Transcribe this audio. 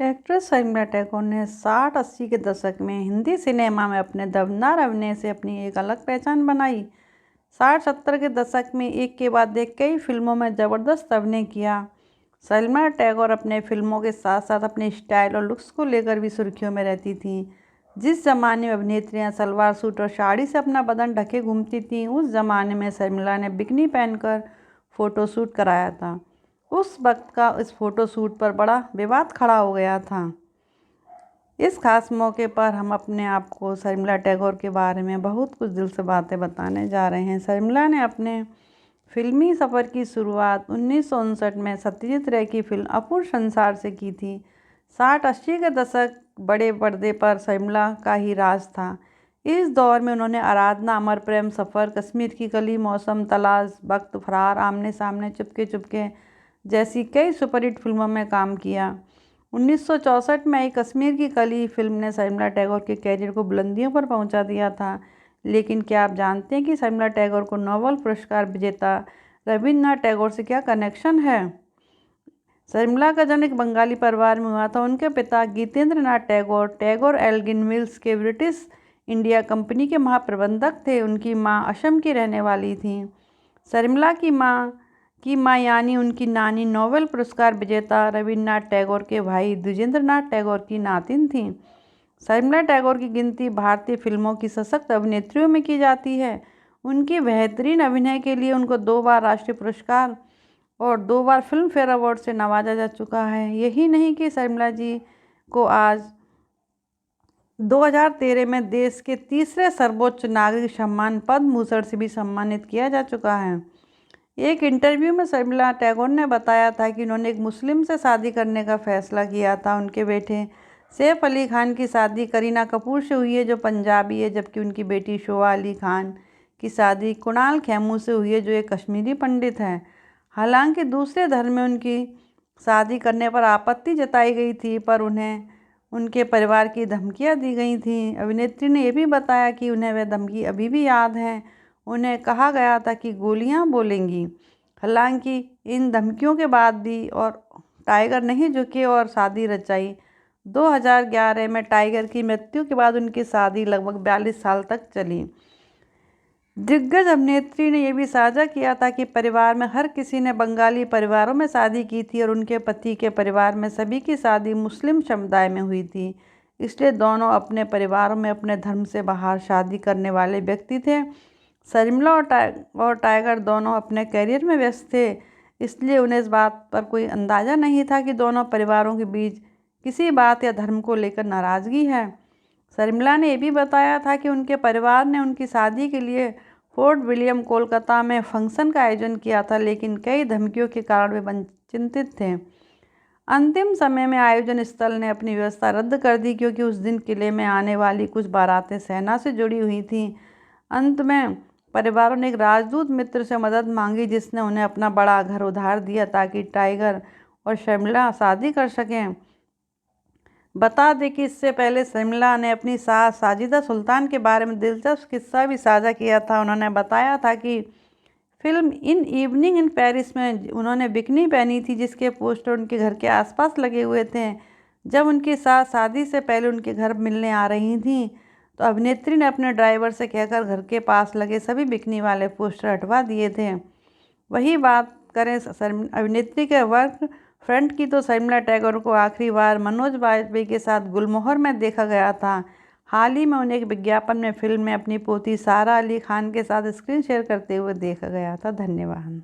Actress Sharmila Tagore ने 60-80 के दशक में हिंदी सिनेमा में अपने दमदार अभिनय से अपनी एक अलग पहचान बनाई। 60-70 के दशक में एक के बाद एक कई फिल्मों में ज़बरदस्त अभिनय किया। शर्मिला टैगोर अपने फिल्मों के साथ साथ अपने स्टाइल और लुक्स को लेकर भी सुर्खियों में रहती थीं। जिस ज़माने में अभिनेत्रियां सलवार सूट और साड़ी से अपना बदन ढके घूमती थीं, उस ज़माने में शर्मिला ने बिकनी पहनकर फ़ोटोशूट कराया था। उस वक्त का इस फ़ोटोशूट पर बड़ा विवाद खड़ा हो गया था। इस खास मौके पर हम अपने आप को शर्मिला टैगोर के बारे में बहुत कुछ दिल से बातें बताने जा रहे हैं। शर्मिला ने अपने फिल्मी सफ़र की शुरुआत 1959 में सत्यजीत रे की फिल्म अपूर्व संसार से की थी। 60-80 के दशक बड़े पर्दे पर शर्मिला का ही राज था। इस दौर में उन्होंने आराधना, अमर प्रेम, सफ़र, कश्मीर की कली, मौसम, तलाश, वक्त, फरार, आमने सामने, चुपके चुपके जैसी कई सुपरहिट फिल्मों में काम किया। 1964 में आई कश्मीर की कली फिल्म ने शर्मिला टैगोर के कैरियर को बुलंदियों पर पहुंचा दिया था। लेकिन क्या आप जानते हैं कि शर्मिला टैगोर को नोबेल पुरस्कार विजेता रविन्द्रनाथ टैगोर से क्या कनेक्शन है? शर्मिला का जन्म एक बंगाली परिवार में हुआ था। उनके पिता गीतेंद्र नाथ टैगोर टैगोर एल्गिन मिल्स के ब्रिटिश इंडिया कंपनी के महाप्रबंधक थे। उनकी मां असम की रहने वाली थी। शर्मिला की मां यानी उनकी नानी नोबेल पुरस्कार विजेता रविन्द्रनाथ टैगोर के भाई द्विजेंद्रनाथ टैगोर की नातिन थीं। शर्मिला टैगोर की गिनती भारतीय फिल्मों की सशक्त अभिनेत्रियों में की जाती है। उनकी बेहतरीन अभिनय के लिए उनको 2 बार राष्ट्रीय पुरस्कार और 2 बार फिल्म फेयर अवार्ड से नवाजा जा चुका है। यही नहीं कि शर्मिला जी को आज 2013 में देश के तीसरे सर्वोच्च नागरिक सम्मान पद्म भूषण से भी सम्मानित किया जा चुका है। एक इंटरव्यू में शर्मिला टैगोर ने बताया था कि उन्होंने एक मुस्लिम से शादी करने का फैसला किया था। उनके बेटे सैफ अली खान की शादी करीना कपूर से हुई है, जो पंजाबी है, जबकि उनकी बेटी शोभा अली खान की शादी कुणाल खेमू से हुई है, जो एक कश्मीरी पंडित हैं। हालांकि दूसरे धर्म में उनकी शादी करने पर आपत्ति जताई गई थी, पर उन्हें उनके परिवार की धमकियां दी गई थीं। अभिनेत्री ने यह भी बताया कि उन्हें वह धमकी अभी भी याद है। उन्हें कहा गया था कि गोलियां बोलेंगी। हालांकि इन धमकियों के बाद भी और टाइगर नहीं झुके और शादी रचाई। 2011 में टाइगर की मृत्यु के बाद उनकी शादी लगभग 42 साल तक चली। दिग्गज अभिनेत्री ने यह भी साझा किया था कि परिवार में हर किसी ने बंगाली परिवारों में शादी की थी और उनके पति के परिवार में सभी की शादी मुस्लिम समुदाय में हुई थी। इसलिए दोनों अपने परिवारों में अपने धर्म से बाहर शादी करने वाले व्यक्ति थे। शर्मिला और टाइगर दोनों अपने करियर में व्यस्त थे, इसलिए उन्हें इस बात पर कोई अंदाज़ा नहीं था कि दोनों परिवारों के बीच किसी बात या धर्म को लेकर नाराज़गी है। शर्मिला ने यह भी बताया था कि उनके परिवार ने उनकी शादी के लिए फोर्ट विलियम कोलकाता में फंक्शन का आयोजन किया था, लेकिन कई धमकियों के कारण वे चिंतित थे। अंतिम समय में आयोजन स्थल ने अपनी व्यवस्था रद्द कर दी, क्योंकि उस दिन किले में आने वाली कुछ बारातें सेना से जुड़ी हुई थीं। अंत में परिवारों ने एक राजदूत मित्र से मदद मांगी, जिसने उन्हें अपना बड़ा घर उधार दिया ताकि टाइगर और शर्मिला शादी कर सकें। बता दें कि इससे पहले शर्मिला ने अपनी सास साजिदा सुल्तान के बारे में दिलचस्प किस्सा भी साझा किया था। उन्होंने बताया था कि film in evening in Paris में उन्होंने बिकनी पहनी थी, जिसके पोस्टर उनके घर के आसपास लगे हुए थे। जब उनकी सास शादी से पहले उनके घर मिलने आ रही थीं, तो अभिनेत्री ने अपने ड्राइवर से कहकर घर के पास लगे सभी बिकनी वाले पोस्टर हटवा दिए थे। वही बात करें अभिनेत्री के वर्क फ्रंट की, तो शर्मिला टैगोर को आखिरी बार मनोज वाजपेयी के साथ गुलमोहर में देखा गया था। हाल ही में उन्हें एक विज्ञापन में फिल्म में अपनी पोती सारा अली खान के साथ स्क्रीन शेयर करते हुए देखा गया था। धन्यवाद।